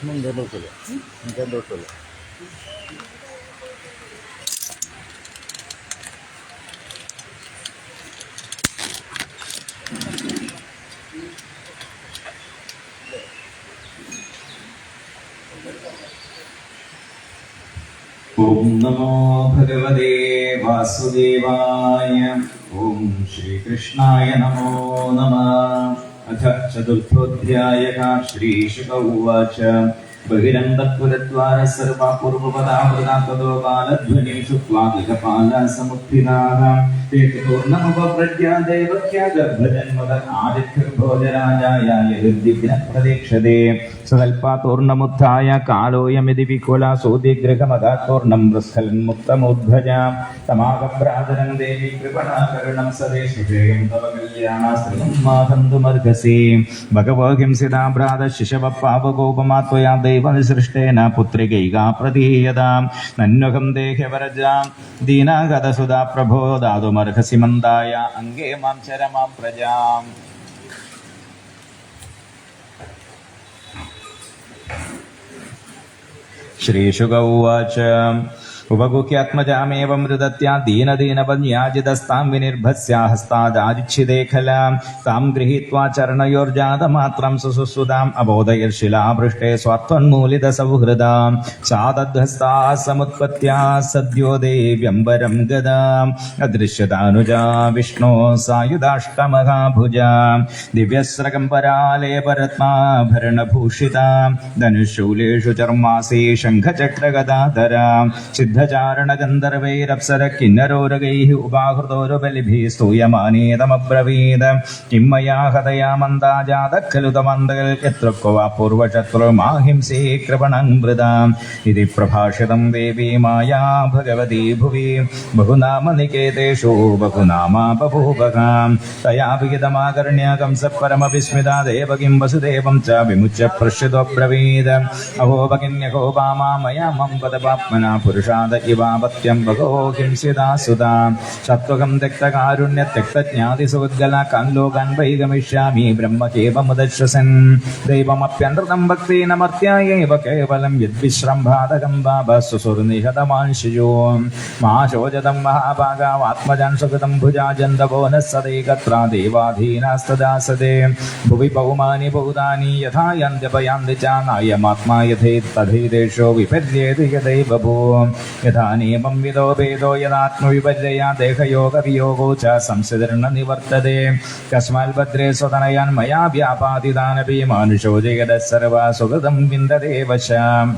എനിക്കെന്തോട്ടില്ല. ഓം നമോ ഭഗവതേ വാസുദേവായ. ഓം ശ്രീകൃഷ്ണായ നമോ നമഃ. അഥ ചതുർത്ഥോധ്യായഃ. ശ്രീശുക ഉവാച. ബഹിരന്തഃപുരദ്വാരः സർവാः പൂർവപദാമൃതാः തतो ബാലധ്വനിं ശ്രുत्वा दिक्पालाः समुत्थिताः. ते पूर्णमुपव्रज्य देवक्या गर्भजन्मदः आदित्यर्भोजराजाय यदिग्नप्रतीक्षते. स्वल्पातूर्णमुत्थाय कालोऽयमिति विकुलासोदिग्रहमदातूर्णं प्रस्खलन्मुक्तमुद्भजा. तमागभ्रातरं देवी कृपणाकरुणं सदेशुषेयं तव कल्याणास्त्रियं माहन्तुमर्हसि. भगवो हिंसिता भ्रातः शिशवः पावकोपमा त्वया दैवनिसृष्टेन पुत्रिकैका प्रतीयतां. नन्वहं देह्यवरजां दीनागतसुधा प्रभो दातुमर्हसि मन्दाय अङ्गे मां चरमां प्रजाम्. श्रीशुक उवाच. उपगुह्यात्मजामेव मृदत्या दीनदीनपन्याजितस्तां विनिर्भस्या हस्तादादिच्छिदे खलां. तां गृहीत्वा चरणयोर्जातमात्रं सुसुसुताम् अबोधयर्शिला पृष्ठे स्वात्मन्मूलितसौहृदां. सा तद्हस्ता समुत्पत्त्या सद्यो देव्यम्बरं गदाम्. अदृश्यतानुजा विष्णो सायुधाष्टमहाभुजा. दिव्यस्रकम्परालेपरत्नाभरणभूषिता. धनुशूलेषु चर्मासि शङ्खचक्रगदाधरा. सिद्धचारणगन्धर्वैरप्सर किन्नरोरगैः उपाहृतोरुबलिभिः स्तूयमानेदमब्रवीद. किं मया हतया मन्दा जातः खलु तमन्दः यत्र क्व वा पूर्वशत्रुमाहिंसे कृपणं मृदाम्. इति प्रभाषितं देवी माया भगवती भुवि. बहुनामनिकेतेषु बहुनामा बभूवकाम्. तया विहितमाकर्ण्य कंसः परमविस्मिता देवकीं वसुदेवं च विमुच्य पृच्छतोऽब्रवीद. अहो भगिन्यहो वामा मया मम पदपाप्मना पुरुषाद इवावत्यं भगो हिंसिता सुता. सत्त्वकं त्यक्तकारुण्यत्यक्तज्ञातिसुद्गला कान्लोकान् वै गमिष्यामि ब्रह्मकेवमुदश्वसन्. दैवमप्यनृतं भक्तेनमर्त्यायैव केवलं यद्विश्रम्भादकं बाबः सुसुर्निहतमांशिजो. महाशोचतं महाभागावात्मजान् सुकृतं भुजा जन्दवो नः सदैकत्रा देवाधीनास्तदासते. भुवि बहुमानि बहुतानि यथा यन्त्यपयान्ति च नायमात्मा यथेत्तथैदेशो विपर्येति यदैव भू. यथा नियमं विदो भेदो यदात्मविपर्यया देहयोगवियोगो च संसिधिर्न निवर्तते. कस्माल्भद्रे स्वतनयान् मया व्यापादितानपि मानुषो जगदः सर्वा सुकृतं विन्दते वशाम्.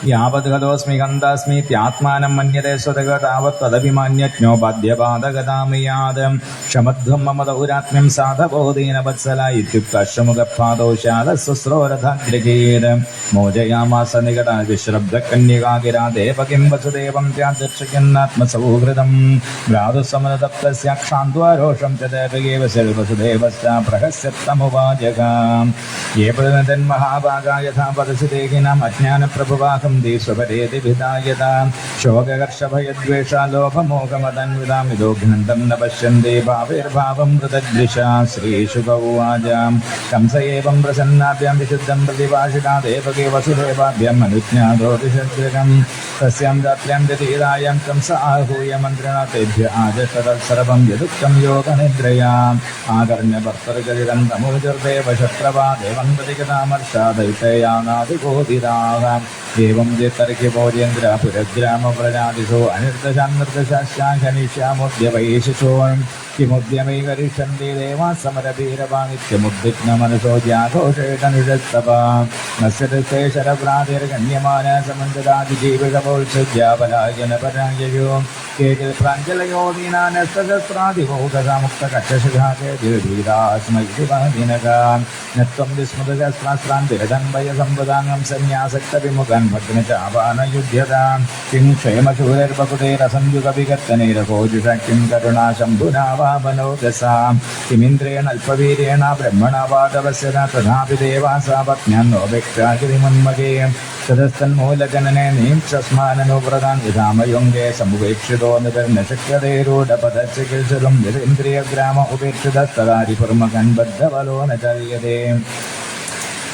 यावद्गतोऽस्मि गन्धास्मीत्यात्मानं मन्यते स्वतः तावत् तदभिमान्यज्ञो बाध्यबाधगतामियाद. क्षमध्वं मम दौरात्म्यं साधवो दीनवत्सला इत्युक्ताश्रमुखपादौ शालशुश्रोरथाग्रगीर. मोजयामास निकटा विश्रब्धकन्यका गिरा देवकीं वसुदेवं त्यादर्शयन्नात्मसौहृदं. भ्रातुसमनतप्तस्य क्षान्त्वा रोषं च देवके वसुदेवश्च प्रहस्यत्तमुवाजगाम्. ये प्रतिनिधन्महाभागा यथा वदसि देहिनाम् अज्ञानप्रभुवाहं दीस्वपरेति विधायता. शोककर्षभयद्वेषा लोभमोहमदन्वितामिदो घ्नन्तं न पश्यन्ति भावेर्भावं मृतदृशा. श्रीशुक उवाच. कंस एवं प्रसन्नाभ्यां विशुद्धं प्रतिभाषिता देवके वसुदेवाभ्याम् अनुज्ञातो विशद्गृहम्. तस्यां रात्र्यां व्यतीतायां कंस आहूय मन्त्रिणा तेभ्य आजष्टतत्सर्वं यदुक्तं योगनिद्रया. आकर्ण्य भर्तर्गलितं तमोजर्देव शत्रवा देवं प्रतिगतामर्षा दैत्ययानादिकोदिताः. एवं चेत्तर्क्य भोजेन्द्र पुरग्रामप्रजातिषु अनिर्दशान्मर्दशाश्चाघनिष्यामुद्यवैशिषो. किमुद्यमे करिष्यन्ति देवाः समरवीरवानित्यमुद्विग्नमनसो ज्याघोषेतनुषस्तपा. नश्यते शरभ्रातिर्गण्यमान समन्तदादिजीविषपोत्सुज्यापलायनपराययो. केचित् प्राञ्जलयो दीनानस्तशस्त्रादिभूतसामुक्तकक्षशिखाके दिर्भीतास्मै दिनका. न त्वं विस्मृतशस्त्रास्त्रान् विरदन्वयसम्पदाङ्गं सन्न्यासक्तविमुखान् भग्नचापानयुध्यताम्. किं क्षेमशूरैर्वकुटैरसंयुगविकर्तनैरघोजुषा किं करुणा शम्भुना वावनोदसाम्. किमिन्द्रेण अल्पवीर्येण ब्रह्मणा वादवस्यता तथापि देवा सा पत्न्यान्नोपेक्षा गिरिमन्मगे. ततस्तन्मूलजनने नीक्षस्माननुव्रतान् यथामयुङ्गे समुपेक्षितो निपर्न शक्यते रूढपदचिकित्सुरं यदिन्द्रियग्राम उपेक्षितस्तदारिपुर्मकन् बद्धबलो न चर्यते.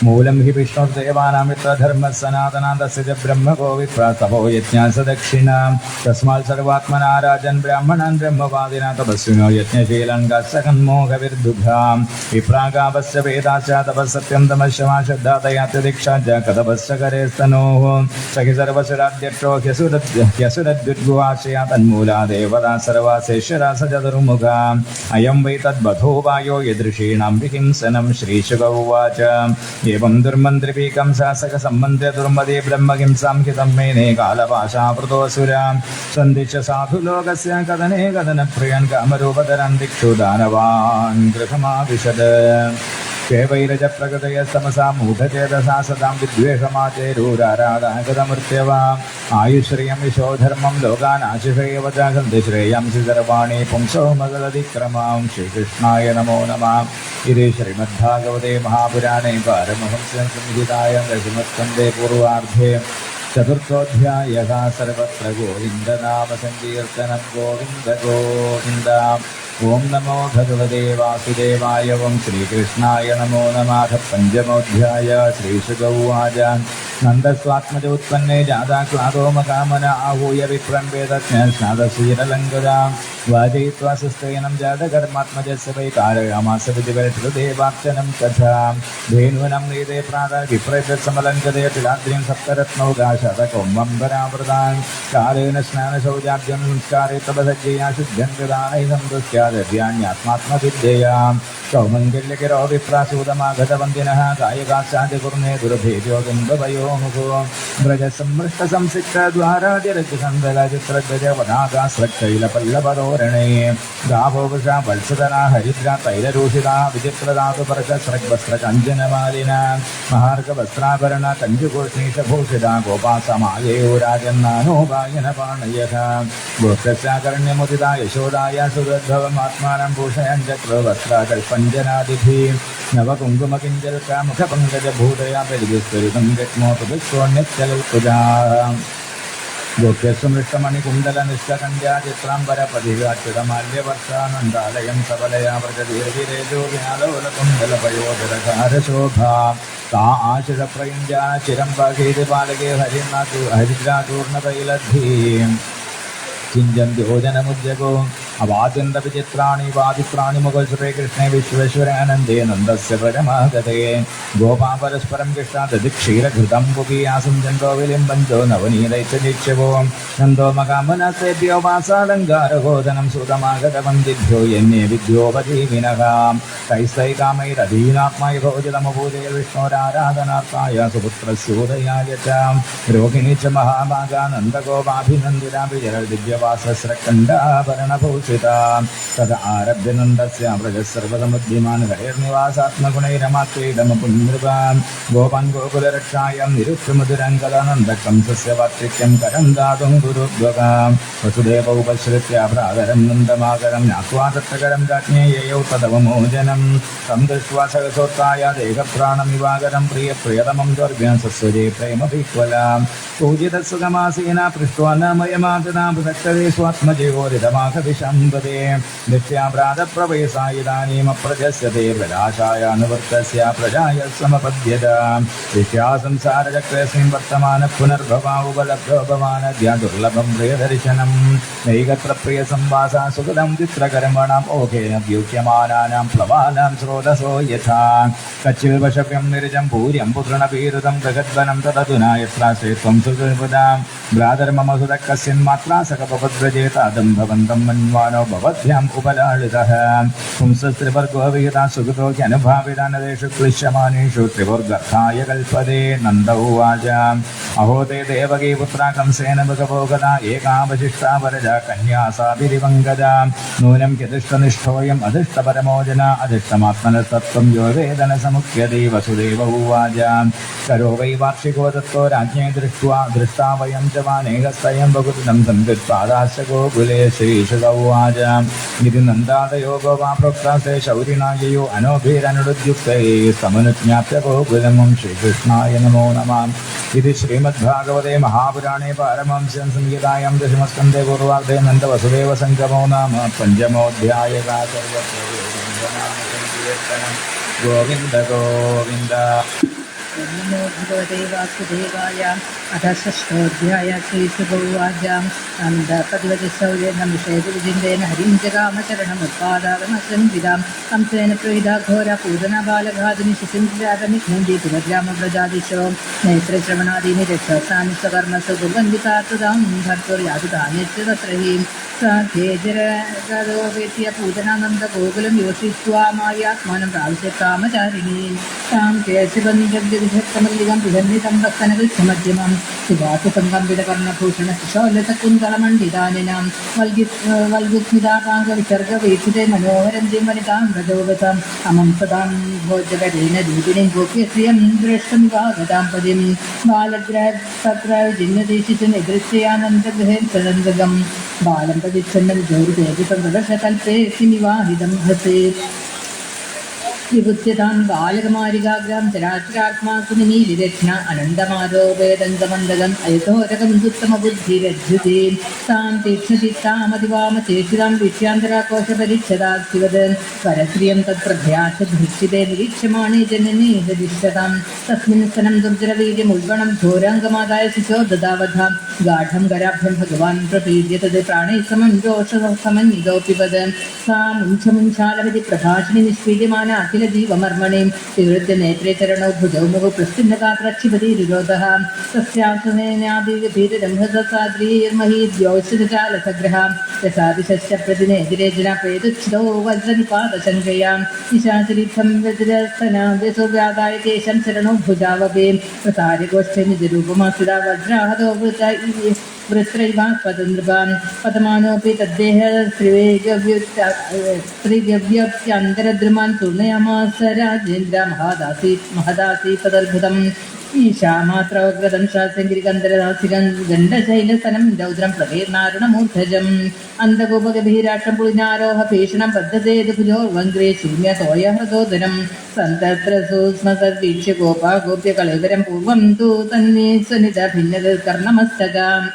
मूलं हि विष्णुर्देवानामित्रधर्मः सनातनः तस्य च ब्रह्मको विप्रातपो यज्ञास दक्षिणां तस्मात् सर्वात्मना राजन् ब्राह्मणान् ब्रह्मवादिना तपस्विनो यज्ञशीलं गात्सकन्मोहविर्दुघां विप्रागावस्य वेदाश्च तपःसत्यं तमश्चमा श्रद्धा दयात्यदीक्षा च कतपश्च करे स्तनोः सखि सर्वसुराध्यक्षो ह्यसुरद्युद्गुवाश्रया तन्मूला देवता सर्वा शेषरा स चतुर्मुखा अयं वै तद्बधो वायो यदृशीणां विहिंसनं श्रीशुक उवाच एवं दुर्मन्त्रिपीकं शासकसम्मन्त्र्य दुर्मदे ब्रह्महिंसां हितं मेने कालपाशावृतोऽसुरां सन्दिश्य साधुलोकस्य कदने कदनप्रियन् कामरूपधरन् दिक्षु दानवान् गृहमाविशद केवैरजप्रकृतयस्तमसा मूढचेतसा सदां विद्वेषमाचेरूराराधनगतमृत्यवा आयुश्रियं यशो धर्मं लोकानाशिषेव जागन्ति श्रेयांसि सर्वाणि पुंसो मगदतिक्रमां श्रीकृष्णाय नमो नमः। इति श्रीमद्भागवते महापुराणे पारमहंस्यां संहितायां दशमस्कन्धे पूर्वार्धे चतुर्थोऽध्यायः। सर्वत्र गोविन्दनामसङ्कीर्तनं गोविन्द गोविन्द। ओं नमो भगवते वासुदेवाय। ओं श्रीकृष्णाय नमो नमः। पञ्चमोऽध्याय। श्रीशुक उवाच नन्दस्वात्मज उत्पन्ने जाता क्लादो मकामना आहूय विप्रं वेदज्ञानस्नादशीललङ्कृतां वाजयित्वा सुस्तेनं जातकर्मात्मजस्य वै कारयामास विधिवैर्देवार्चनं तथा धेनूनं नीते प्रातः विप्रैतत्समलङ्कृते तिलाद्रिं सप्तरत्नौकाशतकौम्बरावृतां कालेन स्नानशौचाद्यं संस्कारे तपसज्जया शुद्ध्यं कृतानैः सन्तुष्ट्यादव्यान्यात्मात्मविद्यया सौमङ्गल्यगिरो विप्रासूदमागतवन्दिनः कायकाश्चादिकुर्णे दुर्भेद्यो बिम्बवयो मुखो व्रजसम्मृष्टसंसिक्तद्वारादिरज्जसन्दलचित्रध्वजवनाकास्रक्शैलपल्लवधोरणे गावो वृषा वत्सदना हरिद्रा तैलरूषिता विचित्रधातुपरशस्रग्वस्त्रकञ्चनमालिना महार्घवस्त्राभरणा कञ्जुगोष्णीशभूषिता गोपासमायैराजन्नानोपायनपाणयः गोष्ठस्याकर्ण्यमुदिता यशोदाया सुदद्भवमात्मानं भूषयन् चक्रवस्त्राकल्पञ्जनादिभिः नवकुङ्कुमकिञ्जल्का मुखपङ्कजभूतया प्रतिस्फुरितं जग्मोपविश्वोन्यच्चलल्पुजा गोप्यस्वमृष्टमणिकुण्डलनिष्ठकण्ड्या चित्राम्बरपदिगाच्युतमाल्यवर्षानन्दालयं सबलया व्रजदीर्घिरेजोभिनालोलकुण्डलपयोधरकारशोभा सा आशिषप्रयुञ्जा चिरं पाकेति पालके हरिद्राचूर्णतैलद्धीम् किञ्जन्त्योजनमुद्यगो अवाद्यन्तविचित्राणि वादित्राणि मुकुलसुते कृष्णे विश्वेश्वरानन्दे नन्दस्य व्रजमागते गोपा परस्परं कृष्णादधिक्षीरघृतं पुकीयासं चन्दो विलिम्बन्तो नवनीतैत्यदीक्षवो नन्दो मकामनास्तेभ्यो वासालङ्कारगोधनं सुतमागतवन्दिभ्यो यन्ये विद्योपजीविनः तैस्तैकामैरधीनात्माय भोजनमपूजय विष्णोराराधनार्थाय सुपुत्रस्योदयाय च रोहिणी च महाभागानन्दगोपाभिनन्दिता विजरदिव्यवासस्रकण्डाभरणभूषिता तदा आरभ्य नन्दस्य व्रजः सर्वसमुद्धिमान् हरेर्निवासात्मगुणैरमात्रेदमपुनृपान् गोपान् गोकुलरक्षायां निरुक्षमुदिरङ्कदानन्दकंसस्य वात्सल्यं करं दातुं गुरुद्वगां वसुदेव उपश्रित्य भ्रातरं नन्दमाकरं ज्ञात्वा तत्रकरं राज्ञेयौ तदवमोचनं तं दृष्ट्वा सहसोत्थाय देहप्राणमिवाकरं प्रियतमं स्वर्गं सस्वजे प्रेमविह्वलां पूजितसुगमासेना पृष्ट्वा न मयमातदा प्रदक्षते स्वात्मजेवोदितमाकविशम्बदे नित्या प्रातःप्रवेशा इदानीमप्रजस्यते प्रजाशायानुवर्तस्य प्रजाय समपद्यत विद्या संसारचक्रेऽस्मिन् वर्तमान पुनर्भवा उपलब्धो भवानद्या दुर्लभं प्रियदर्शनं नैकत्र प्रियसंवासा सुखदं चित्रकर्मणाम् ओघेन व्युह्यमानानां प्लवानां स्रोतसो यथा कच्चिल्वशव्यं निर्जं भूर्यं पुतृणपीरुतं बृहद्वनं तदधुना यत्राश्रयत्वं सुकृपदां भ्रातर्मम सुतः कस्यन्मात्रा सकपपद्व्रजेतादं भवन्तं मन्वानो भवद्भ्याम् उपलालितः पुंसस्त्रिवर्गो विहिता सुकृतो ह्यनुभाविता नरेषु क्लिश्यमानेषु त्रिवर्गर्थाय कल्पते नन्द उवाच अहो ते देवकी पुत्रा कंसेन भगवोगता एकावशिष्टा वरजा कन्या साभिरिवङ्गदा नूनं ह्यधिष्ठनिष्ठोऽयम् अधिष्ठपरमो जना अधिष्ठमात्मनस्तत्त्वं यो वेदनसमुख्यते वसुदेव उवाच करो वै वार्षिको दत्तो राज्ञे दृष्टा वयं च वानेहस्तयं बहुकृतं संकृत्पादाश्च गोकुले श्रीशुक उवाच इति नन्दादयो गोवा प्रोक्तास्ते शौरिणा ययो अनोभिरनुरुद्युक्तैः समनुज्ञाप्य गोकुलं श्रीकृष्णाय नमो नमः। इति श्रीमद्भागवते महापुराणे पारमहंस्यां संहितायां दशमस्कन्धे पूर्वार्धे नन्दवसुदेवसङ्गमो नाम पञ्चमोऽध्यायः। सर्वत्र गोविन्द गोविन्द। नमो भगवते वासुदेवाय। अथ षष्ठोऽध्याय। श्रीशुभोवाच नन्दपतिवचशौर्येण निषेधविजिन्देन हरिं जगामचरणमुत्पादागमसंविदां कंसेन प्रहिता घोरा पूजनबालघादिनि शिशिञ्जातनिघ्नन्ति पुरग्रामप्रजादिशो नेत्रश्रवणादीनि रक्षसानि स्वकर्मसु कुर्वन्ति तां भर्तुर्यातुतान्यच्च तत्र हि साध्येजरगदोपेत्य पूजनानन्दगोकुलं योषित्वा मायात्मानं प्राविश्य कामचारिणीं तां केशवञ्जगदिशक्तमल्लिकं विधन्वितं वक्तनकृच्छमध्यमं सुभासुसङ्गम्बितकर्णभूषणकुशोलितकुन्तलमण्डितानिनां वल्गुस्मितापाङ्गविसर्गवीक्षिते मनोहरन्तीं वनितां व्रजोगताम् अमं सदां भोजकरेण दूतिनीं गोप्यश्रियं द्रष्टुमिवागतां पदिं बालग्रहतत्र जिन्नदेशिच निदृश्यानन्दगृहेन सदन्दगं बालं प्रदिच्छन्नं जोरुदेवितं प्रदर्शकल्पे किमिवाहिदं हसे विभुत्यतां बालकमारिकाग्रां चराचरात्मा कुनिमीलिरत्न अनन्दमारोपेदन्तमन्दगम् अयतोरकं दुत्तमबुद्धिरज्जुते तां तीक्ष्णचित्तामतिवामचेषितां विषयान्तराकोशपरिच्छदाक्षिवद परश्रियं तत्प्रभ्याशधृक्षिते निरीक्ष्यमाणे जननी हृदिष्यतां तस्मिन् स्तनं दुर्जरवीर्यमुल्बणं घोराङ्गमादाय शिशो ददावधां गाढं कराभ्यं भगवान् प्रपीड्य तद् प्राणैः समं जोषसमन्वितोऽपि वद सा मुञ्छमुञ्छालमिति प्रभाषिणि निष्पीड्यमाना अखिल जीवमर्मणिं विवृत्य नेत्रे चरणौ भुजौ मुहु प्रस्थिन्नगात्रक्षिपतिरिरोधः तस्यासनेनादिगभीरदम्भसाद्रीर्महीद्योषितचालसग्रहां यसादिशश्च प्रतिनेदिरे जनापेदुच्छिदो वज्रनिपातशङ्कयां निशाचरितं व्यजरस्तनाव्यसुव्यादाय केशं चरणौ भुजावपे प्रसार्य गोष्ठे निजरूपमास्थिता वज्राहतो वृत्रैवास्पदनृपां पतमानोऽपि तद्देह स्त्रीव्यव्यप्यन्तरद्रुमान् तूर्णयामास राजेन्द्र महदासीपदर्भुतम् ईशामात्रवग्रदं शास्यङ्गिरिकन्दरदासिकं गण्डशैलस्तनं रौद्रं प्रकीर्णारुणमूर्धजम् अन्धगोपगभीराष्ट्रं पुलिनारोह भीषणं बद्धसेतुभुजोर्वङ्ग्रे शून्यतोयहृदोदरं सन्तत्र सूक्ष्मसद्वीक्ष्य गोपा गोप्यकलेवरं पूर्वं तु तन्मे स्वनितभिन्नकर्णमस्तकाम्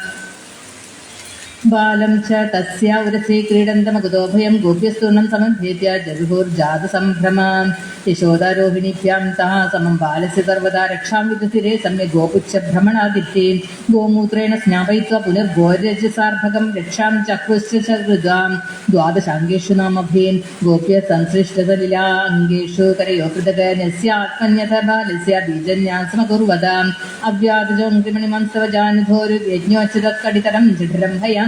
बालं च तस्या उरसे क्रीडन्तमकुतोभयं गोप्यस्तूर्णं समभ्येत्य जगुर्जातसम्भ्रमां यशोदारोहिणीभ्यां तः समं बालस्य सर्वदा रक्षां विदुतिरे सम्यक् गोपुच्छभ्रमणादित्ये गोमूत्रेण स्नापयित्वा पुनर्गोरजसार्भकं रक्षां चक्रुश्च हृदां द्वादशाङ्गेषु नामभीन् गोप्य संसृष्टसलिलाङ्गेषु करयो पृथगनस्यात्मन्यथ बालस्य बीजन्यासमकुर्वदाम् अव्याजोङ्क्रिमणिमंसवजानुधोरुयज्ञोच्चतकडितरं जठरं हया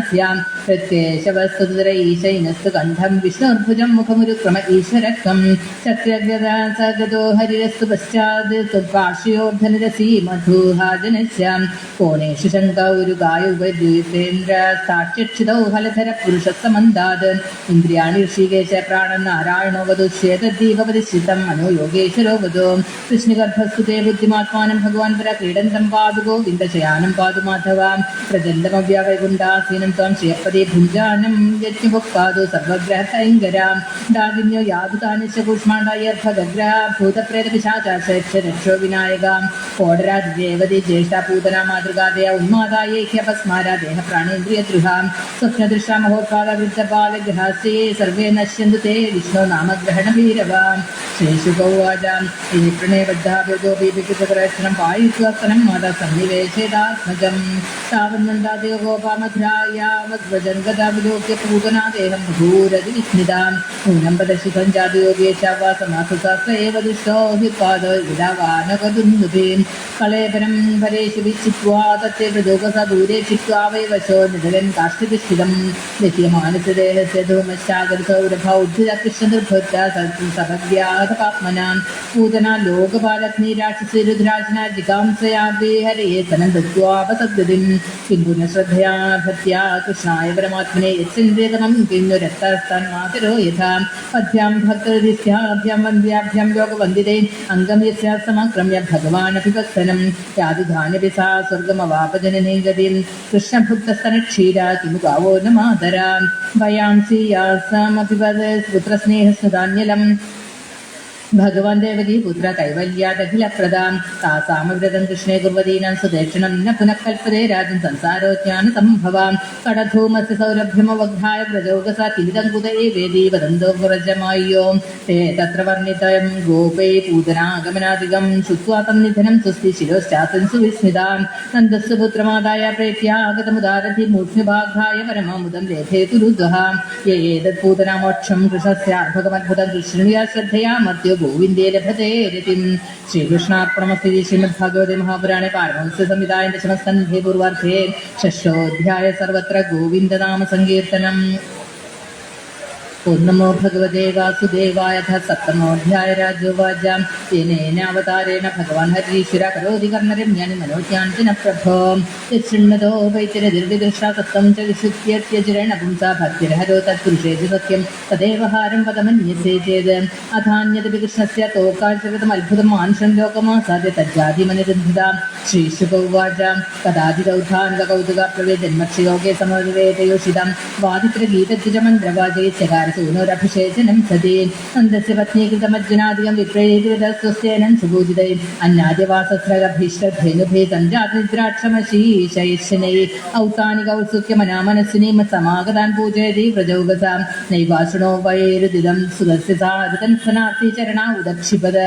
प्रत्येशवस्तुतरैशैनस्तु कण्ठं विष्णुर्भुजं मुखमुरुक्रम ईश्वरकं चक्रगदा सगतो हरिरस्तु पश्चात् पार्श्वयोर्धनरसी मधुहाजनस्यां कोणेषु शङ्कौरुगायुर्द्वीपेन्द्र साक्षिक्षितौ हलधरपुरुषसमन्दात् इन्द्रियाणि ऋषिकेश प्राणनारायणो वधु श्वेतद्दीपपरिश्रितं मनो योगेश्वरो वधु कृष्णगर्भस्तुते बुद्धिमात्मानं भगवान् परा क्रीडन्तं पादु गोविन्दशयानं पादु माधवा प्रचण्डमव्यावैकुण्डासीनं त्वं श्रियपदे भुञ्जानं यज्ञभुक्पादो सर्वग्रहतैङ्गरां डागिन्यो यादुतानिश्च कूष्माण्डायर्भगग्रह भूतप्रेतपिशाचाशरक्षो विनायकां कोडरादिदेवति ज्येष्ठा पूतना मातृगादया उन्मादायैक्यपस्मारा देहप्राणेन्द्रियदृहां स्वप्नदृशा महोत्पादवृद्धबालग्रहास्ये सर्वे नश्यन्तु ते विष्णो नामग्रहणभीरवां श्रीशुकौवाचां ये प्रणयबद्धाभ्योऽपि विकृतकरक्षणं पायुत्वस्तनं माता सन्निवेशेदात्मजं तावन्नन्दादेव गोपामध्रायावद्वजन् विलोक्य पूतनादेहं भूरतिविस्मितां नूनं प्रदर्शितं जातयोगे चावासमासुता स एव दुष्टो ह्युत्पादो विधावानकदुन्दुभीं कलेपरं परेषु विचित्वा तत्ते प्रदोकसा दूरे चित्वा वै वशो निधगन् काष्ठतिष्ठितं दह्यमानसदेहस्य धूमश्चागरसौरभौद्धिरकृष्णदुर्भुत्ता सभव्याहतपात्मनां पूतना लोकपालग्नि राक्षसी रुद्राजना जिगांसयापि हरये सनं दत्त्वापसद्गतिं किन्तु न श्रद्धया भक्त्या कृष्णाय परमात्मने यच्चिन्तेतमं किन्नु रक्तस्तन्मातरो यथा पद्भ्यां भक्तहृदिस्थ्याभ्यां वन्द्याभ्यां योगवन्दिते अङ्गं यस्या समाक्रम्य भगवानपि वत्सनं यादुधान्यपि सा स्वर्गमवापजननीं गतिं कृष्णभुक्तस्तनक्षीरा किमु गावो न मातरा भयांसि यासामपि वद पुत्रस्नेहस्नुधान्यलम् ഭഗവാൻ ദേവകീ പുത്ര കൈവല്യാദഖിലപ്രദാം താസാമവ്രതം കൃഷ്ണേ കുർവതീനാം സുദേക്ഷണം ന പുനഃകൽപ്പതേ രാജൻ സംസാരോജ്ഞാന സംഭവാം കടധൂമസ്യ സൗരഭ്യമവഗ്ധായ പ്രജോഗസ കിലിതം കുതയേ വേദീ വദന്തോ വ്രജമായ്യോ തേ തത്ര വർണ്ണിതം ഗോപൈ പൂതനാഗമനാദികം ശ്രുത്വാ തം നിധനം സ്വസ്തി ശിരോശ്ചാസൻ സുവിസ്മിതാം നന്ദസ്യ പുത്രമാദായ പ്രേത്യാഗതമുദാരഥി മൂർധ്യഭാഗായ പരമാമുദം ലേഖേതു രുദ്വഹാം യേതത് പൂതനാമോക്ഷം കൃഷ്ണസ്യാർഭകമദ്ഭുതം കൃഷ്ണയാ ശ്രദ്ധയാ മർത്യോ ഗോവിന്ദേ ലഭത്തെ രതിം. ശ്രീകൃഷ്ണാർപ്പണമസ്തി. ശ്രീമദ്ഭാഗവതേ മഹാപുരാണേ പാരമഹംസ്യ സംഹിതായ ദശമസ്കന്ധേ പൂർവാർദ്ധേ ഷഷ്ഠോധ്യായ സർവത്ര ഗോവിന്ദനാമ സങ്കീർത്തനം. ഓം നമോ ഭഗവതേ വാസുദേവായ. സപ്തമോധ്യായ. രാജോവാച യേനേനാവതാരേണ ഭഗവാൻ ഹരീശ്വര കരോതി കർണരമ്യാനി മനോജ്ഞാനത്തിന പ്രഭോ യശൃണ്വതോ വൈത്തിരതിർവിദൃഷ്ടാ സത്വം ച വിശുദ്ധ്യത്യജിരണ പുംസാ ഭക്തിരഹരോ തത്പുരുഷേതി സത്യം തദേവ ഹാരം പദമന്യസേ ചേത് അഥാന്യതപി കൃഷ്ണസ്യ തോകാചരിതം അത്ഭുതം മാനുഷം ലോകമാസാദ്യ തജ്ജാതിമനിരുദ്ധിത. ശ്രീശുക ഉവാച കഥാതിദൗധാനുക കൗതുക പ്രവേ ജന്മക്ഷയോഗേ സമവേദയോഷിതം വാദിത്രഗീതദ്വിജമന്ത്രവാചൈ സൂനോരഭിഷേചനം സതി നന്ദസ്യ പത്നീകൃതമജ്ജനാദികം വിപ്രേതസ്വസ്തേനം സുപൂജിതൈ അന്നാദ്യവാസസ്രഭീഷ്ടധേനുഭേ സഞ്ജാതനിദ്രാക്ഷമശീശൈശനൈ ഔത്താനി കൗത്സുക്യമനാമനസ്വിനി സമാഗതാൻ പൂജയതി വ്രജൗഗസാം നൈവാശൃണോ വൈരുദിതം സുതസ്യ സാരതൻ സനാർത്തി ചരണാ ഉദക്ഷിപദ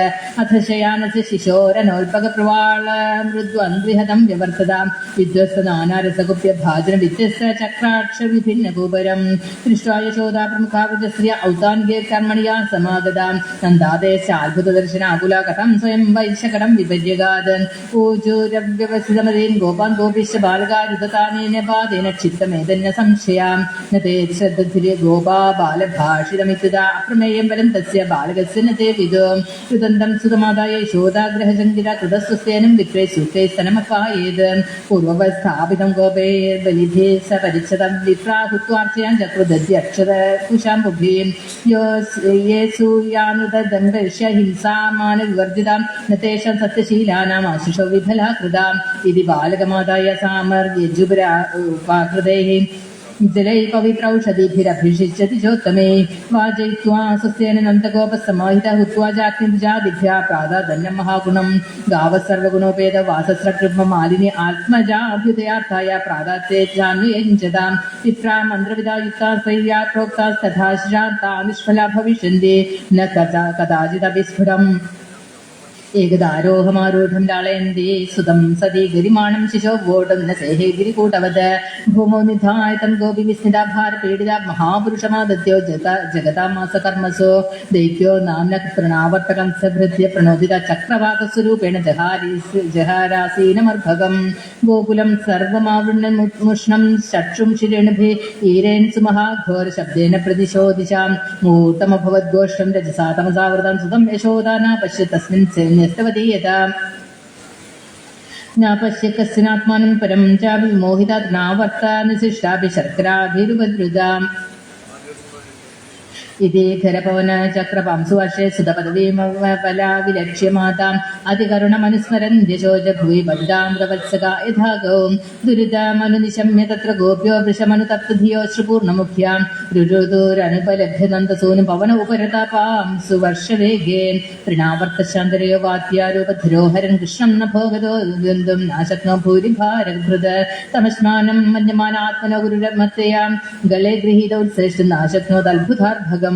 അഥ ശയാനസ്യ ശിശോരനോൽപകപ്രവാള മൃദ്വന്ദ്വിഹതം വ്യവർത്തതാം വിധ്വസ്തനാനാരസകുപ്യ ഭാജന വ്യത്യസ്ത ചക്രാക്ഷ വിഭിന്നകൂപരം ദൃഷ്ട്വാ യശോദാ പ്രമുഖാ ശ്രീ ഔതാനികേ കർമ്മണിയാ സമാഗതാം നന്ദാദേശാത്ഭുതദർശനാകുല കഥം സ്വയം വൈശകടം വിപര്യഗാദൻ ഊജൂരവ്യവസിതമതീൻ ഗോപാൻ ഗോപിശ്ച ബാലകാരുദതാനേന പാദേന ക്ഷിപ്തമേതന്യ സംശയാം നതേ ശ്രദ്ധധിരെ ഗോപാ ബാലഭാഷിതമിത്യുതാ അപ്രമേയം ബലം തസ്യ ബാലകസ്യ നതേ വിദോ കൃതന്തം സുതമാദായ യശോദാഗ്രഹജംഗിര കൃതസ്വസ്തേനം വിപ്രേ സൂക്തേ സ്തനമപായേത് പൂർവസ്ഥാപിതം ഗോപേ ബലിഭേ സ പരിച്ഛതം വിപ്രാഹുത്വാർച്ചയാൻ ചക്രുദധ്യ അക്ഷര കുശാം ये सूयानुदण्डस्य हिंसामानविवर्जितां न तेषां सत्यशीलानाम् आशिषो विफला कृताम् इति बालकमादाय सामर्यजुबुरापाकृतेः जलै पवित्रौषधिभिरभिषिच्यति चोत्तमे वाजयित्वा स्वस्तेन नन्दगोपसमाहितः हुत्वा जाग्निजादिभ्यः प्रादादन्यं महागुणं गावः सर्वगुणोपेद वासस्रकृष्ममालिनी आत्मजाभ्युदयार्थाय प्रादात्ते जान्वयञ्चतां विप्रा मन्त्रविदायुक्ता शैल्या प्रोक्तास्तथा श्रान्ता निष्फला भविष्यन्ति न कदाचिदपि स्फुटम् ഏകദാരോഹമാരൂഢം ലാളയന്തി സുതം സതി ഗരിമാണം ശിശോ വോടം ന സേഹേ ഗിരികൂട്ടവത് ഭൂമോ നിധായ തം ഗോപി വിസ്മിതാ ഭാരപീഡിത മഹാപുരുഷമാദദ്യോ ജഗതാമാസകർമ്മസോ ദൈത്യോ നാംന പ്രണാവർത്തകം സഭൃത്യ പ്രണോദിത ചക്രവാകസ്വരൂപേണ ജഹാരാസീനമർഭകം ഗോകുലം സർവമാവൃണ്മുഷ്ണം ചക്ഷും ശിരേണുഭി ഈരേൻ സുമഹാഘോര ശബ്ദേന പ്രതിശോദിശാം മൂർത്തമഭവദ്ഘോഷം രജസാ തമസാവൃതം സുതം യശോദാനാ പശ്യ തസ്മിൻ യസ്തവതി യഥാ न पश्य कस्यनात्मानं परं च विमोहितात् नावर्तानिशिष्टापि शर्कराभिरुपद्रुताम् इति खरपवनचक्रपांसुवर्षे सुतपदवीमवला विलक्ष्य माताम् अतिकरुणमनुस्मरन् द्यशोच भुवि बलिदामृतवत्सका यथा गौ दुरितमनुनिशम्य तत्र गोप्यो वृषमनुतप्तधियो श्रुपूर्णमुख्याम् रुरुदुरनुपलभ्य नन्दसूनु पवन उपरतापां सुवर्षवेगे तृणावर्तशान्तरयो वात्यारूपधिरोहरन् कृष्णं न भोगतो गन्तुं नाशक्नो भूरिभारभृत तमस्मानं मन्यमानात्मनो गुरुरमत्तया गले गृहीतौ श्रेष्ठ नाशक्नोदल्भुतार्भगम्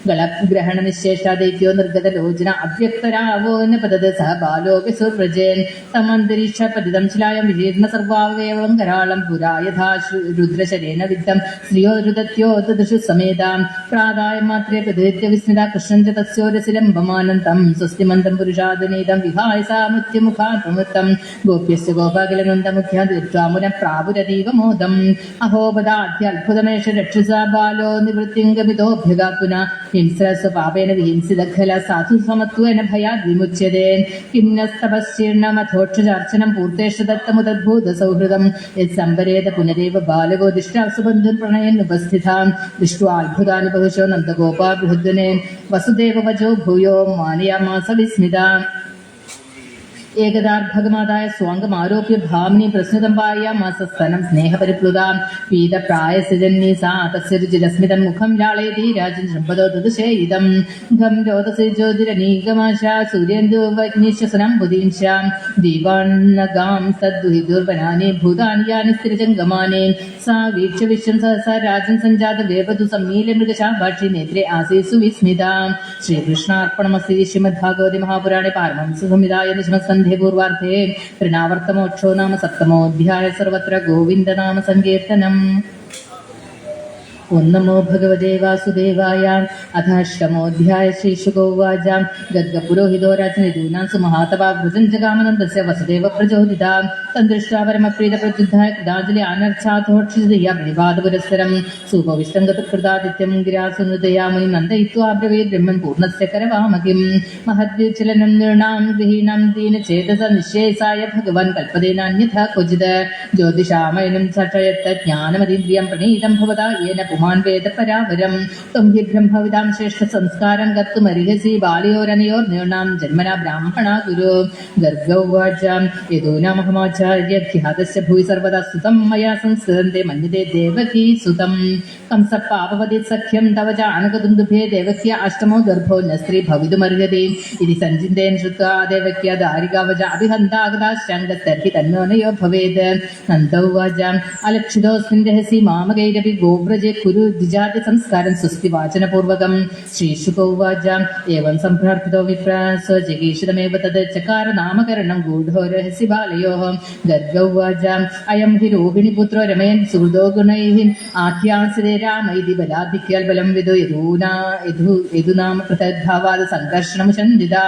गलग्रहणनिश्चेष्टादैत्यो निर्गतलोचन अव्यक्तरावो न पतद सह बालोऽपि सुव्रजेन् तमन्तरिक्षपतितं शिलायां विजीर्ण सर्वावयवं कराळं पुरा यथा रुद्रशरेण विद्धं श्रियो रुदत्यो ददृशु समेतां प्रादाय मात्रे प्रदृत्य विस्मिता कृष्णं च तस्योरसिलम्बमानन्तं स्वस्तिमन्तं पुरुषादुनीतं विहाय सा मृत्युमुखात् प्रमुक्तं गोप्यस्य गोपाकिलनन्दमुख्यान् दृष्ट्वा मुनः प्रापुरतीव मोदम् अहोपदाद्यद्भुतमेष रक्षसा बालो निवृत्तिङ्गमितोऽभ्यगा पुनः हिंस्रस्वपापेन विहिंसितखल साधु समत्वेन भयाद् विमुच्यते किन्नस्तपश्चीर्णमथोक्षचार्चनं पूर्तेष्ट दत्तमुदद्भूतसौहृदं यत्सम्बरेद पुनरेव बालको दिष्ट्वा सुबन्धुन् प्रणयन्नुपस्थितान् दृष्ट्वा अद्भुतानि बहुशो नन्दगोपा बृहद्वने वसुदेव वचो भूयो मानयामास विस्मिता ഏകദാർഭകമാതായ സ്വാംഗമാരോപ്യ ഭാമിനി പ്രസ്നുതമ്പായാമാസസ്തനം സ്നേഹപരിപ്ലുതാം പീതപ്രായസജന്യേ സാ തസ്യ രുചിരസ്മിതം മുഖം ലാളയതി രാജൻ ശൃംഭദോ ദുദുശേയിതം ഘം രോദസി ജ്യോതിരനീകമാശാ സൂര്യേന്ദുവഗ്നിശ്വസനം ബുധീംശാം ദീപാന്നഗാം സദ്ദുഹിദുർവനാനി ഭൂതാനി യാനി സ്ഥിരജംഗമാനി സാ വീക്ഷ്യ വിശ്വം സഹസാ രാജൻ സഞ്ജാത വേപതു സമ്മീല മൃഗശാഭാക്ഷി നേത്രേ ആസീസു വിസ്മിതാം. ശ്രീകൃഷ്ണാർപ്പണമസ്തി. ശ്രീമദ്ഭാഗവതി മഹാപുരാണേ പാരമഹംസ സംഹിതായ ദശമസ്കന്ധേ പൂർവാർദ്ധേ തൃണാവർത്തമോക്ഷോ നാമ സപ്തമോऽധ്യായ. സർവത്ര ഗോവിന്ദനാമ സങ്കീർത്തനം. ഓം നമോ ഭഗവതേ വാസുദേവായ. അഥാഷ്ടമോऽധ്യായ. ശ്രീശുകോവാച ഗദ്ഗപുരോഹിതോ രാജനിധൂനാം സുമഹാതപാ വൃജം ജഗാമനന്ദസ്യ വസുദേവ പ്രചോദിതാ തം ദൃഷ്ട്വാ പരമപ്രീതപ്രത്യുദ്ധായ കൃതാഞ്ജലി അനർച്ചാഥോക്ഷിതയ പ്രണിപാതപുരസ്സരം സൂപവിഷ്ടംഗതകൃതാദിത്യം ഗിരാസുനൃതയാ മുനിം നന്ദയിത്വാ ബ്രവീത് ബ്രഹ്മൻ പൂർണ്ണസ്യ കരവാമകിം മഹദ്വിചലനം നൃണാം ഗൃഹീണം ദീനചേതസ നിശ്ചേസായ ഭഗവാൻ കൽപ്പതേനാന്യഥാ ക്വചിത് ജ്യോതിഷാമയനം ചക്ഷയത്ത ജ്ഞാനമതീന്ദ്രിയം പ്രണീതം ഭവതാ യേന പുമാൻ വേദ പരാവരം ത്വം ഹി ബ്രഹ്മവിദാം ശ്രേഷ്ഠ സംസ്കാരം കർത്തുമർഹസി ബാലയോരനയോർ നൃണാം ജന്മനാ ബ്രാഹ്മണാ ഗുരു. ഗർഗൗവാച യദൂനാമഹമാചാര്യ ഖ്യാതസ്യ ഭൂയി സർവദാ സുതം മയാ സംസ്കൃതം തേ മന്യതേ ദേവകീ സുതം. കംസപ്പാപവതി സഖ്യം തവ ജാനകദുന്ദുഭേ ദേവക്യ അഷ്ടമോ ഗർഭോ ന സ്ത്രീ ഭവിതുമർഹതി ഇതി സഞ്ചിന്തേൻ ശ്രുത്വാ ദേവക്യ ദാരികാവച അഭിഹന്താഗതാശ്ചാംഗതർഹി തന്നോനയോ ഭവേത്. നന്ദൗവാച അലക്ഷിതോസ്മിൻ രഹസി മാമകൈരപി ഗോവ്രജേ കുരു ദ്വിജാതി സംസ്കാരം സ്വസ്തി വാചനപൂർവകം. ശ്രീശുകൗവാച ഏവം സംപ്രാർത്ഥിതോ വിപ്ര സ്വജഗീഷിതമേവ തത് ചകാര നാമകരണം ഗൂഢോ രഹസ്യ ബാലയോഃ. ഗർഗൗവാച അയം ഹി രോഹിണിപുത്രോ രമയൻ സുഹൃദോ ഗുണൈഃ ആഖ്യാസിതേ രാമ ഇതി ബലാധിക്യാൽ ബലം വിദു യദുനാമ പൃഥഗ്ഭാവാദ സംഘർഷണമുചന്ദിതാ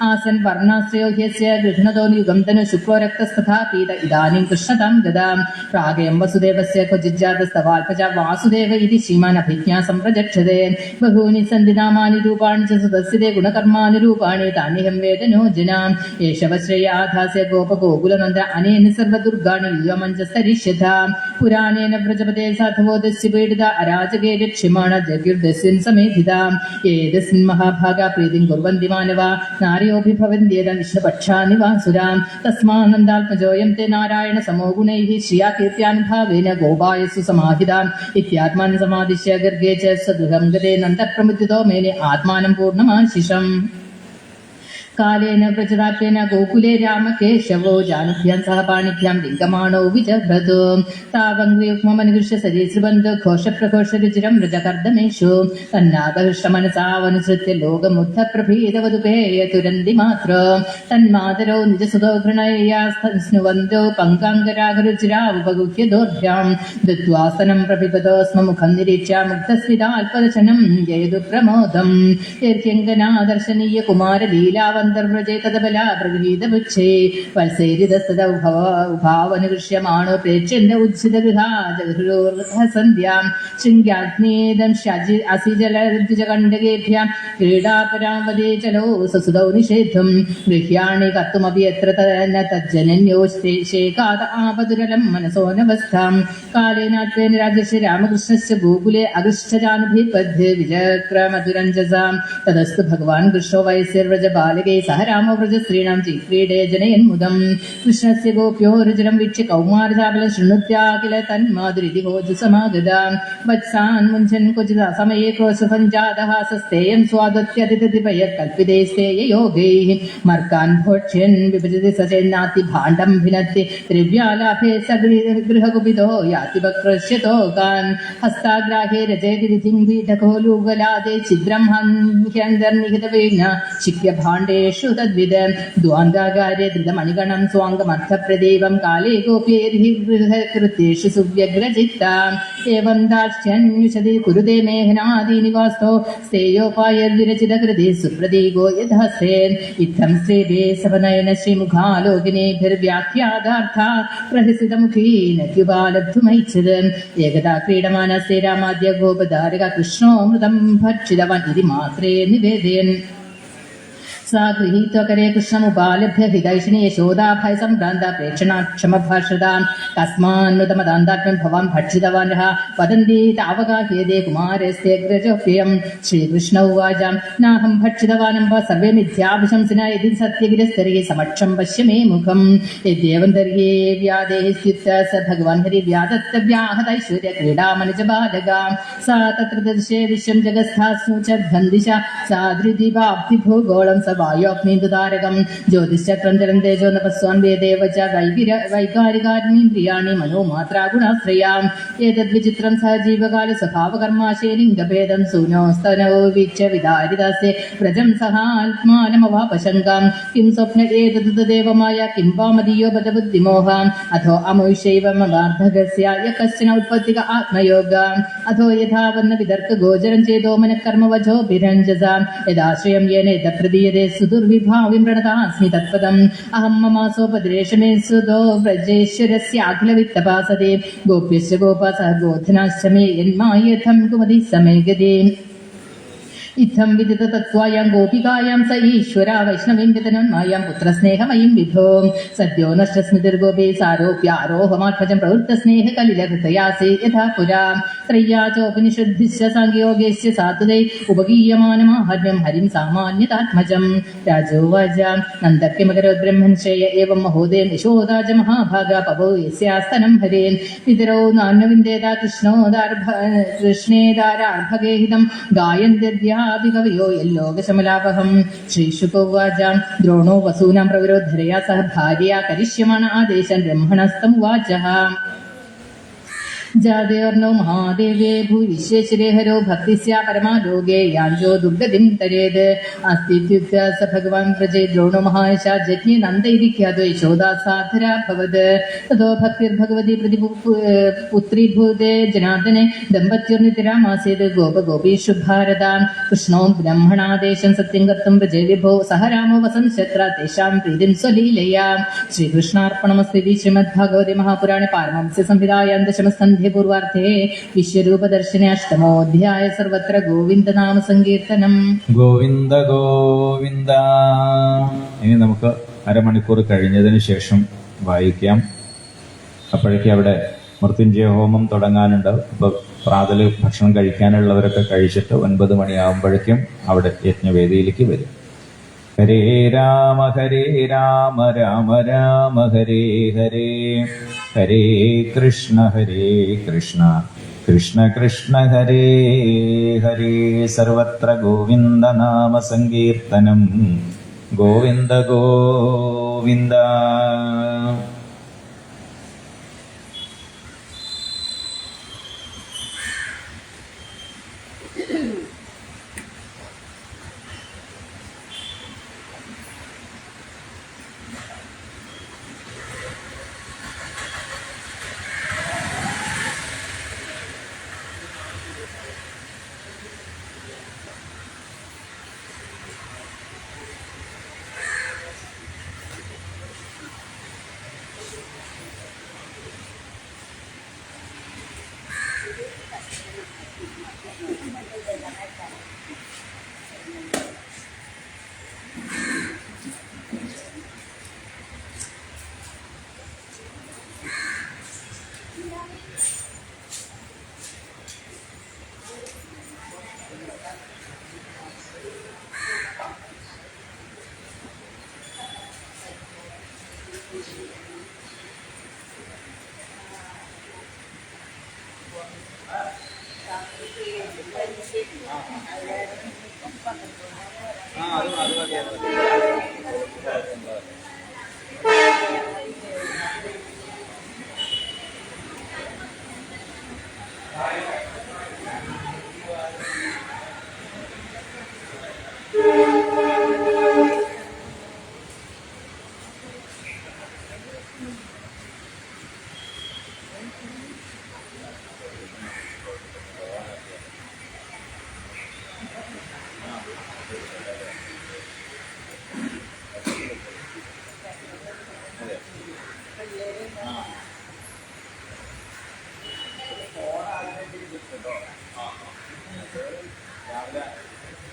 ആസൻ വർണ്ണാശ്രയോ ഹ്യസ്യ ഗൃഹ്ണതോ യുഗം തനു ശുക്ലോ രക്തസ്തഥാ പീത ഇദാനീം കൃഷ്ണതാം ഗദാ. പ്രാഗയം വസുദേവസ്യ ക്വചിജ്ജാതസ്തവാൽപജ വാസുദേവ ഇതി ശ്രീമാൻ അഭിജ്ഞാ സംപ്രജക്ഷതേ. ബഹൂനി സന്തി നാമാനി രൂപാണി ച സുതസ്യതേ ഗുണകർമാണി രൂപാണി താന്യഹം വേദനോ ജനാം. യേശവശ്രയാധാസ്യ ഗോപഗോകുലനന്ദ അനേന സർവദുർഗാണി യുയമഞ്ജസ്തരിഷ്യതാ. പുരാണേന വ്രജപതേ സാധവോദസ്യ പീഡിത അരാജകേ രക്ഷ്യമാണ ജഗീർദസ്യൻ സമേധിതാ. ഏതസ്മിൻ മഹാഭാഗാ പ്രീതിം കുർവന്തി മാനവ നാര്യോഭി ഭവന്ത്യേത നിഷ്ഠപക്ഷാ നിവാസുരാ. തസ്മാനന്ദാത്മജോയം തേ നാരായണ സമോ ഗുണൈഃ ശ്രിയാ കീർത്യാനുഭാവേന ഗോപായസു സമാഹിതാ. ഇത്യാത്മാൻ സമാദിശ്യ ഗർഗേ ച സദുഹം ഗതേ നന്ദപ്രമുദിതോ മേനെ ആത്മാനം പൂർണ്ണമാശിഷം. കാലേന വ്രജതാത്വേന ഗോകുലേ രാമകേശവോ ജാനുഭ്യാം സഹ പാണിഭ്യാം ലിംഗമാണോ വിജഭ്രതു. താവംഗ്രിയുഗ്മമനുഗൃഹ്യ സരീസൃബന്ധു ഘോഷപ്രഘോഷരുചിരം വ്രജകർദ്ദമേഷു. തന്നാദഹൃഷ്ടമനസാവനുസൃത്യ ലോകമുദ്ധപ്രഭീതവതുപേയതുരന്തി മാത്രോ. തന്മാതരോ നിജസുതോ ഘൃണയാസ്നുവന്തോ പങ്കാംഗരാഗരുചിരാവുപഗുഹ്യ ദോർഭ്യാം. ദുദ്വാസനം പ്രപിബതോ സ്മ മുഖം നിരീക്ഷ്യ മുഗ്ധസ്മിതാൽപദശനം ജയതു പ്രമോദം. ദീർഘ്യങ്കനാദർശനീയ കുമാരലീലാവ ന്തർവ്രജേ തദബലാ പ്രഗൃഹീതപുച്ഛേ. വത്സേരിതസ്തദുഭാവനുഗൃഹ്യമാണോ പ്രേക്ഷ്യന്റെ ഉജ്ജിതഗൃഹാജഗൃഹസന്ധ്യാം. ശൃംഗ്യാഗ്നേദം അസിജലദ്വിജകണ്ഡകേഭ്യാം ക്രീഡാപരാവതേ ചലോ സസുതൗ നിഷേധം. ഗൃഹ്യാണി കർത്തുമപി യത്ര ന തജ്ജനന്യോ ശേകാത ആപതുരലം മനസോനവസ്ഥാം. കാലേനാത്വേന രാജശ്രീ രാമകൃഷ്ണസ്യ ഗോകുലേ അകൃഷ്ടജാനുഭീപദ്ധ്യേ വിചക്രമധുരഞ്ജസാം. തദസ്തു ഭഗവാൻ കൃഷ്ണോ വയസ്യർവ്രജ ബാലകേ സഹ രാമവ്രജസ്ത്രീണാം ചിക്രീഡേ ജനയന്മുദം. കൃഷ്ണസ്യ ഗോപ്യോ രുചിരം വീക്ഷ്യ കൗമാരജാബലം ശൃണുത്യാഖില തന്മാതുരിതി ഭോജസമാഗതാം. വത്സാൻ മുഞ്ചൻ ക്വചിത സമയേ ക്രോശസഞ്ജാതഹാസസ്തേയം സ്വാദത്യതിഥിപയ കൽപ്പിതേ സ്തേയയോഗൈഃ. മർക്കാൻ ഭോക്ഷ്യൻ വിഭജതി സചേന്നാത്തി ഭാണ്ഡം ഭിനത്തി ദ്രവ്യാലാഭേ സഗൃഹകുപിതോ യാതി വക്രശ്യതോകാൻ. ഹസ്താഗ്രാഹേ രചയതി വിധിം പീഠകോലൂകലാദേ ഛിദ്രം ഹ്യന്തർനിഹിതവേന ശിക്യ ഭാണ്ഡേഷു തദ്വിദ. ദ്വാന്താകാരേ ധൃതമണിഗണം സ്വാംഗമർത്ഥപ്രദീപം കാലേ ഗോപ്യേർഹി ഗൃഹകൃത്യേഷു സുവ്യഗ്രചിത്താ. ഏവം ദാക്ഷ്യന്യുഷതി കുരുതേ മേഹനാദീനിവാസ്തോ സ്തേയോപായർവിരചിതകൃതി സുപ്രതീകോ യഥാസ്തേൻ. ഇത്തം ശ്രീഭേ സവനയന ശ്രീമുഖാലോകിനേഭിർവ്യാഖ്യാതാർത്ഥാ പ്രഹസിതമുഖീനദ്യുപാലബ്ധുമൈച്ഛത്. ഏകദാ ക്രീഡമാനസ്തേ രാമാദ്യ ഗോപധാരക കൃഷ്ണോ മൃതം ഭക്ഷിതവാൻ ഇതി മാത്രേ നിവേദയൻ. सा गृहीत्वकरे कृष्णमुपालभ्य हृदैषिणी यशोदाभयसम्भ्रान्ता प्रेक्षणाक्षमभाषतां कस्मान्नुतमदान्तात्म्यं भवान् भक्षितवान् रः वदन्ति तावगाह्येदे कुमारस्यग्रजोऽप्ययं श्रीकृष्ण उवाच नाहं भक्षितवानं वा सर्वे मिथ्याभिशंसिना यदि सत्यगिरस्तर्हि समक्षं पश्य मे मुखं यद्येवं तर्हि व्यादेस्त्युत्थ स भगवान् हरिव्यादत्तव्याहतैश्वर्यक्रीडामनुजबालका सा तत्र दर्शे विश्वं जगत्स्थास्नु च धन्दिशा सा धृतिवाप्तिभूगोलं स वायोऽग्निन्दुतारकं ज्योतिश्चक्रं जलं तेजो नपस्वान् वेदेव च वैकारिकाग्नीन्द्रियाणि मनोमात्रा गुणाश्रयाम् एतद्विचित्रं सह जीवकालस्वभावकर्माशयलिङ्गभेदं सूनोस्तनौ वीक्ष्य विदारिदास्ये व्रजं सहात्मानमवापशङ्कां किं स्वप्न एतदुतदेव माया किं वा मदीयो बत बुद्धिमोहा अथो अमुष्यैव ममार्धकस्य य कश्चन उत्पत्तिक आत्मयोग अथो यथा वन्न विदर्क गोचरं चेदो मनः कर्मवचोभिरञ्जसा यदाश्रयं येन प्रदीयते सुदुर्विभाविं प्रणतास्मि तत्पदम् अहं ममासोपदेशमे सुतो व्रजेश्वरस्याखिलवित्तपासते गोप्यश्च गोपासः गोधनाश्च मे यन्मायथं कुमति समे गते इत्थं विदित तत्त्वायां गोपिकायां स ईश्वरा वैष्णवीं वितनन्मायां पुत्रस्नेहमयीं विभो सद्यो नष्टस्मृतिर्गोपी सारोप्यारोहमात्मजं प्रवृत्तस्नेहकलिलहृतयासे यथा पुरा त्रय्या चोपनिषद्भिश्च साङ्गयोगेश्च सातुदै उपगीयमानमाहात्म्यं हरिं सामान्यतात्मजं राजोवाच नन्दक्यमकरोद्ब्रह्मन् श्रेय एवं महोदयन् यशोदा च महाभागा पवौ यस्यास्तनं हरेन् पितरौ नान्यविन्देता कृष्णेदारार्भगेहितं गायन्त्यद्याभिकवयो यल्लोकशमलापहं श्रीशुकोवाच द्रोणो वसूनां प्रविरोधरया सह भार्या करिष्यमाण आदेशन् ब्रह्मणस्तमुवाचः जादेवर्णो महादेवे भूविश्वेश्वरे हरो भक्तिस्या परमालोके याञ्जो दुर्गतिं तरेद् अस्तीत्युक्त्या स भगवान् व्रजे द्रोणो महायशा जज्ञे नन्द इति ख्यातो यशोदा साधरा भवत् ततो भक्तिर्भगवती पुत्रीभूते जनार्दने दम्पत्युर्नितिरामासीत् गोपगोपीषु भारता कृष्णो ब्रह्मणादेशं सत्यं कर्तुं व्रजे विभो सह रामो वसन् शत्रा तेषां प्रीतिं स्वलीलया श्रीकृष्णार्पणमस्ति श्रीमद्भागवते महापुराणे पारमहंस्य संहितायां दशमस्कन्धे पूर्वार्थे विश्वरूपदर्शने अष्टमोऽध्याय सर्वत्र गोविन्दनाम സങ്കീർത്തനം ഗോവിന്ദ ഗോവിന്ദ. ഇനി നമുക്ക് അരമണിക്കൂർ കഴിഞ്ഞതിന് ശേഷം വായിക്കാം. അപ്പോഴേക്കും അവിടെ മൃത്യുഞ്ജയ ഹോമം തുടങ്ങാനുണ്ട്. അപ്പോൾ പ്രാതല് ഭക്ഷണം കഴിക്കാനുള്ളവരൊക്കെ കഴിച്ചിട്ട് 9 മണിയാകുമ്പോഴേക്കും അവിടെ യജ്ഞവേദിയിലേക്ക് വരും. ഹരേ രാമ രാമ രാമ ഹരേ ഹരേ ഹരേ കൃഷ്ണ കൃഷ്ണ കൃഷ്ണ ഹരേ ഹരേ. സർവത്ര ഗോവിന്ദ നാമ സങ്കീർത്തനം. ഗോവിന്ദ ഗോവിന്ദ.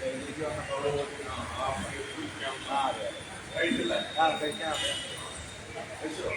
ഇതിലേക്ക് വന്നപ്പോൾ അതെ കഴിച്ചില്ല കഴിക്കാൻ കഴിച്ചോ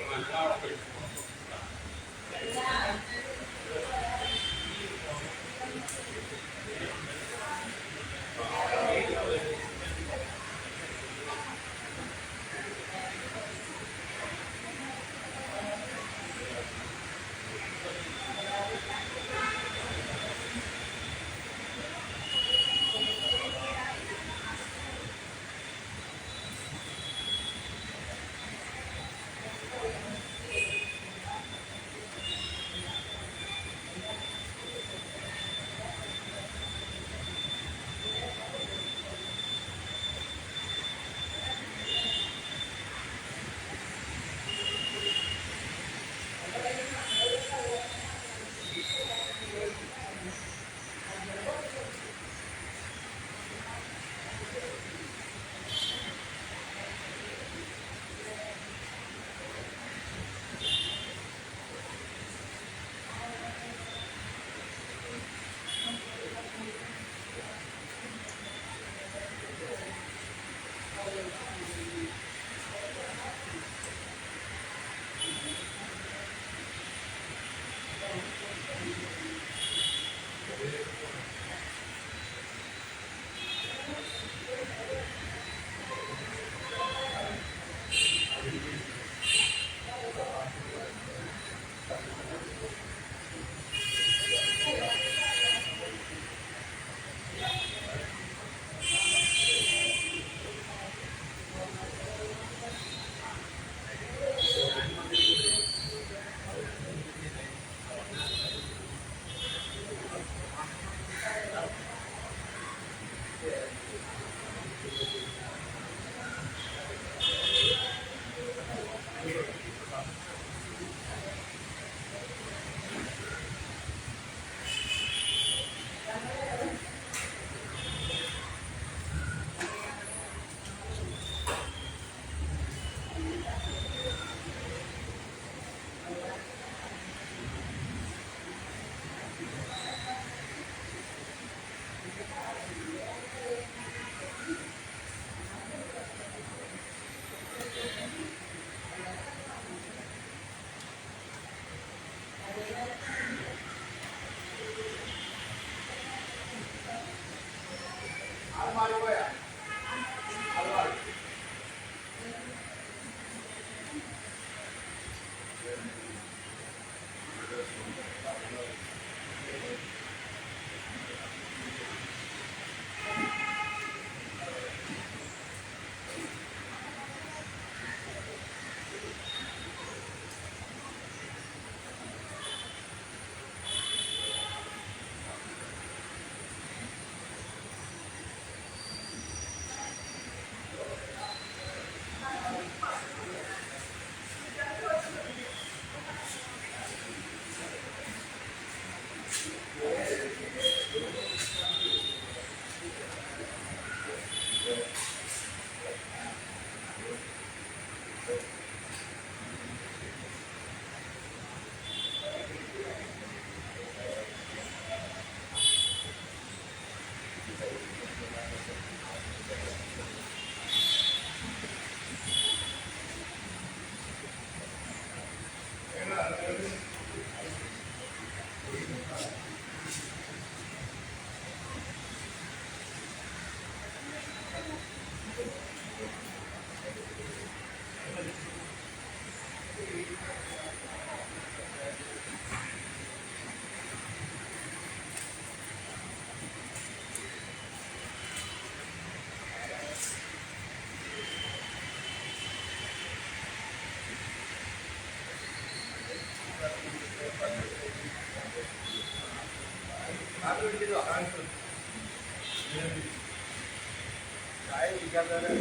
ചായ കുടിക്കാത്തവരെ